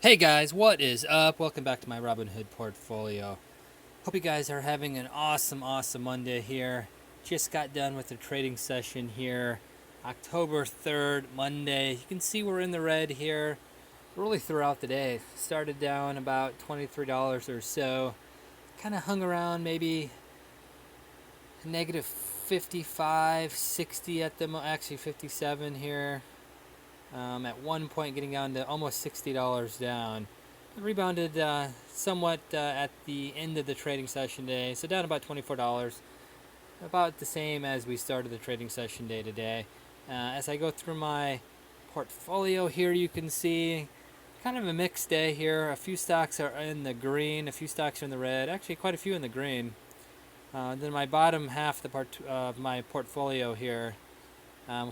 Hey guys, what is up? Welcome back to my Robinhood portfolio. Hope you guys are having an awesome Monday here. Just got done with the trading session here. October 3rd, Monday. You can see we're in the red here really throughout the day. Started down about $23 or so. Kind of hung around maybe negative 55, 60 at the actually 57 here. At one point getting down to almost $60 down. It rebounded somewhat at the end of the trading session day, so down about $24, about the same as we started the trading session day today. As I go through my portfolio here, you can see kind of a mixed day here. A few stocks are in the green, a few stocks are in the red, actually quite a few in the green. Then my bottom half of my portfolio here,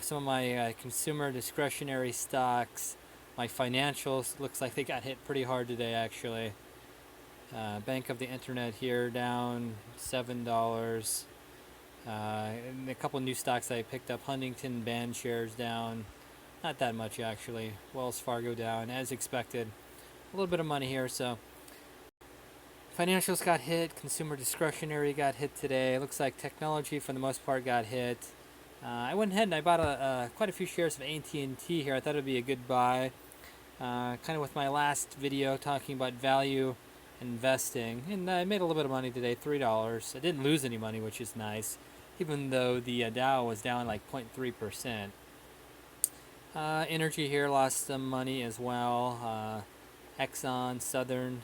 some of my consumer discretionary stocks, my financials, looks like they got hit pretty hard today actually. Bank of the Internet here down $7. And a couple new stocks I picked up. Huntington Band shares down, not that much actually. Wells Fargo down as expected. A little bit of money here, so financials got hit. Consumer discretionary got hit today. Looks like technology for the most part got hit. I went ahead and I bought quite a few shares of AT&T here. I thought it would be a good buy. Kind of with my last video talking about value investing. And I made a little bit of money today, $3. I didn't lose any money, which is nice, even though the Dow was down like 0.3%. Energy here lost some money as well. Exxon, Southern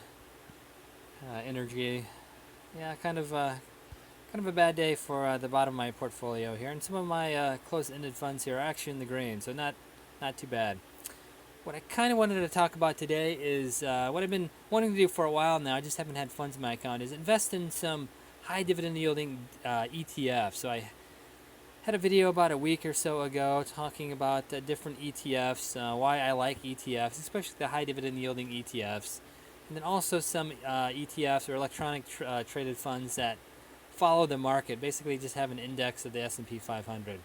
Energy. Yeah, kind of a bad day for the bottom of my portfolio here, and some of my closed-ended funds here are actually in the green, so not too bad. What I kind of wanted to talk about today is what I've been wanting to do for a while now. I just haven't had funds in my account. Is invest in some high dividend yielding ETFs. So I had a video about a week or so ago talking about different ETFs, why I like ETFs, especially the high dividend yielding ETFs, and then also some ETFs or electronic traded funds that follow the market, basically just have an index of the S&P 500.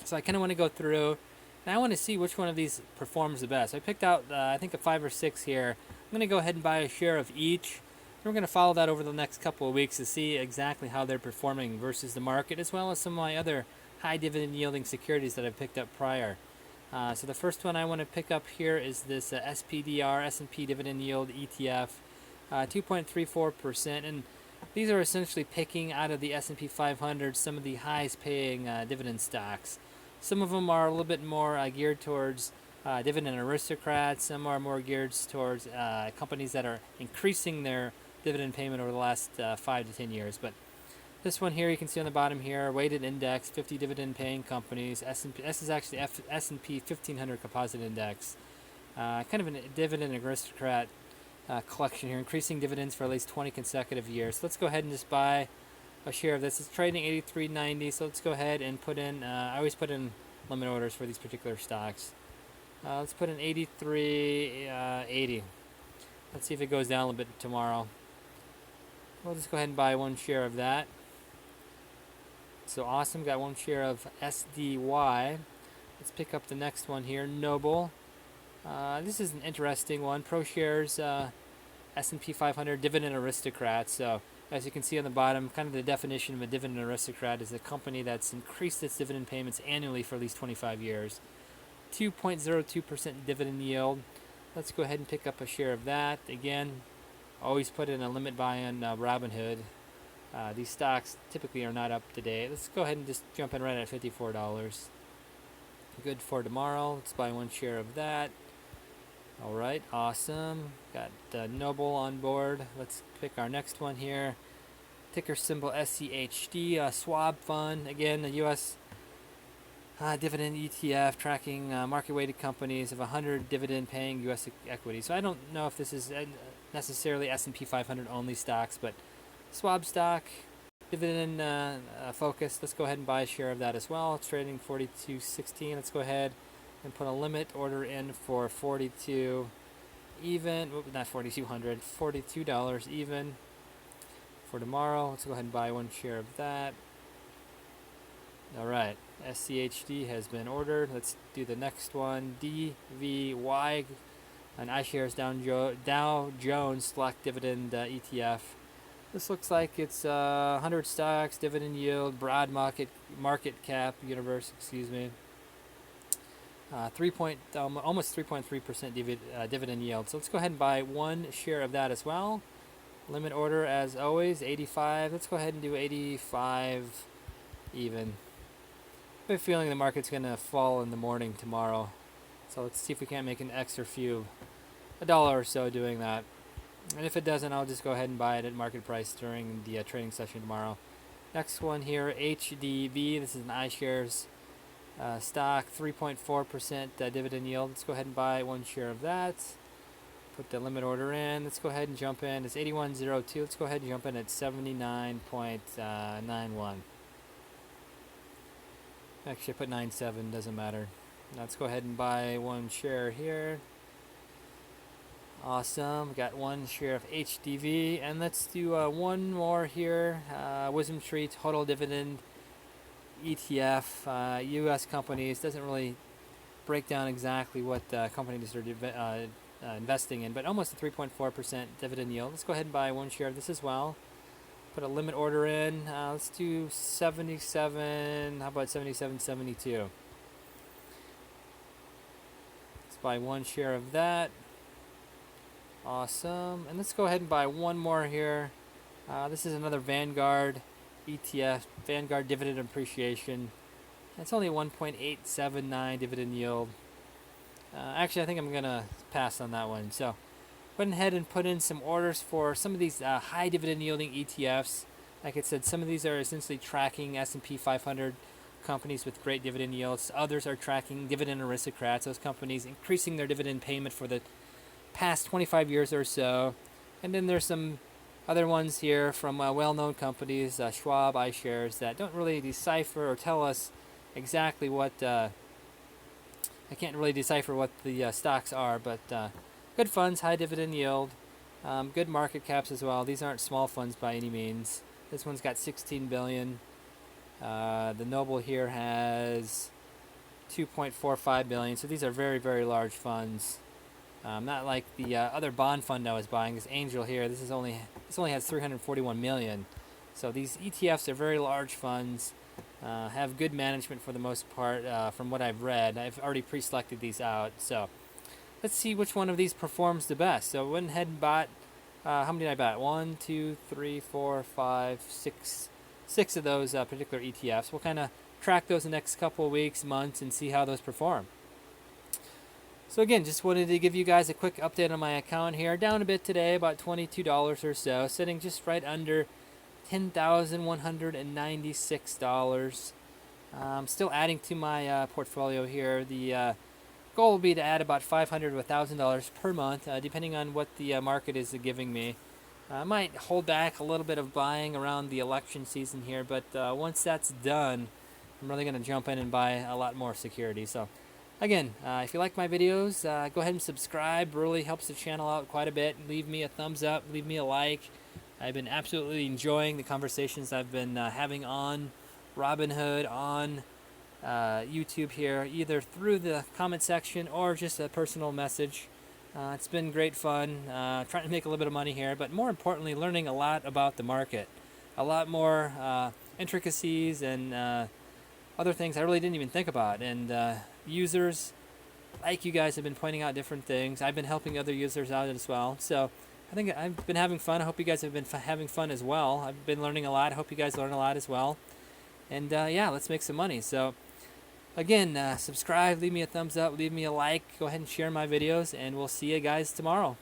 So I kind of want to go through, and I want to see which one of these performs the best. I picked out, I think, a 5 or 6 here. I'm going to go ahead and buy a share of each. We're going to follow that over the next couple of weeks to see exactly how they're performing versus the market, as well as some of my other high dividend yielding securities that I've picked up prior. So the first one I want to pick up here is this SPDR, S&P Dividend Yield ETF, 2.34%. And these are essentially picking out of the S&P 500 some of the highest paying dividend stocks. Some of them are a little bit more geared towards dividend aristocrats. Some are more geared towards companies that are increasing their dividend payment over the last 5 to 10 years. But this one here, you can see on the bottom here, weighted index, 50 dividend paying companies. This is actually S&P 1500 composite index. Kind of a dividend aristocrat collection here, increasing dividends for at least 20 consecutive years. So let's go ahead and just buy a share of this. It's trading 83.90, so let's go ahead and put in, I always put in limit orders for these particular stocks. Let's put in 83.80. Let's see if it goes down a little bit tomorrow. We'll just go ahead and buy one share of that. So awesome, got one share of SDY. Let's pick up the next one here, Noble. This is an interesting one. ProShares S&P 500 Dividend Aristocrat. So as you can see on the bottom, kind of the definition of a dividend aristocrat is a company that's increased its dividend payments annually for at least 25 years. 2.02% dividend yield. Let's go ahead and pick up a share of that. Again, always put in a limit buy on Robinhood. These stocks typically are not up to date. Let's go ahead and just jump in right at $54. Good for tomorrow. Let's buy one share of that. All right, awesome. Got Noble on board. Let's pick our next one here. Ticker symbol SCHD, Schwab Fund. Again, the U.S. Dividend ETF tracking market-weighted companies of 100 dividend-paying U.S. equities. So I don't know if this is necessarily S&P 500 only stocks, but Schwab stock, dividend focus. Let's go ahead and buy a share of that as well. It's trading 42.16. Let's go ahead and put a limit order in for 42 even, not 4,200, $42 even for tomorrow. Let's go ahead and buy one share of that. All right, SCHD has been ordered. Let's do the next one, DVY an iShares Dow Jones Select Dividend ETF. This looks like it's 100 stocks, dividend yield, broad market cap universe. Excuse me. Almost 3.3% dividend yield. So let's go ahead and buy one share of that as well. Limit order as always, 85. Let's go ahead and do 85 even. I have a feeling the market's going to fall in the morning tomorrow. So let's see if we can't make an extra few, $1 or so doing that. And if it doesn't, I'll just go ahead and buy it at market price during the trading session tomorrow. Next one here, HDV. This is an iShares stock, 3.4% dividend yield. Let's go ahead and buy one share of that. Put the limit order in. Let's go ahead and jump in. It's 81.02. Let's go ahead and jump in at 79.91. Actually, I put 97. Doesn't matter. Now let's go ahead and buy one share here. Awesome. Got one share of HDV. And let's do one more here. Wisdom Tree Total Dividend ETF. U.S. companies. Doesn't really break down exactly what companies are investing in, but almost a 3.4% dividend yield. Let's go ahead and buy one share of this as well. Put a limit order in. Let's do 77. How about 77.72? Let's buy one share of that. Awesome. And let's go ahead and buy one more here. This is another Vanguard ETF, Vanguard Dividend Appreciation. It's only 1.879 dividend yield. Actually, I think I'm going to pass on that one. So went ahead and put in some orders for some of these high dividend yielding ETFs. Like I said, some of these are essentially tracking S&P 500 companies with great dividend yields. Others are tracking dividend aristocrats, those companies increasing their dividend payment for the past 25 years or so. And then there's some other ones here from well-known companies, Schwab, iShares, that don't really decipher or tell us exactly what I can't really decipher what the stocks are, but good funds, high dividend yield, good market caps as well. These aren't small funds by any means. This one's got 16 billion. The Noble here has 2.45 billion. So these are very, very large funds. Not like the other bond fund I was buying. This Angel here, this only has 341 million. So these ETFs are very large funds. Have good management for the most part, from what I've read. I've already pre-selected these out, so let's see which one of these performs the best. So I went ahead and bought, how many did I buy? 1, 2, 3, 4, 5, 6 of those particular ETFs. We'll kind of track those the next couple of weeks, months, and see how those perform. So again, just wanted to give you guys a quick update on my account here. Down a bit today, about $22 or so, sitting just right under $10,196. Still adding to my portfolio here. The goal will be to add about $500 to $1,000 per month, depending on what the market is giving me. I might hold back a little bit of buying around the election season here, but once that's done, I'm really going to jump in and buy a lot more security. So again, if you like my videos, go ahead and subscribe. Really helps the channel out quite a bit. Leave me a thumbs up. Leave me a like. I've been absolutely enjoying the conversations I've been having on Robinhood, on YouTube here, either through the comment section or just a personal message. It's been great fun, trying to make a little bit of money here, but more importantly, learning a lot about the market. A lot more intricacies and other things I really didn't even think about. And users like you guys have been pointing out different things. I've been helping other users out as well. So I think I've been having fun. I hope you guys have been having fun as well. I've been learning a lot. I hope you guys learn a lot as well. And yeah, let's make some money. So again, subscribe, leave me a thumbs up, leave me a like, go ahead and share my videos, and we'll see you guys tomorrow.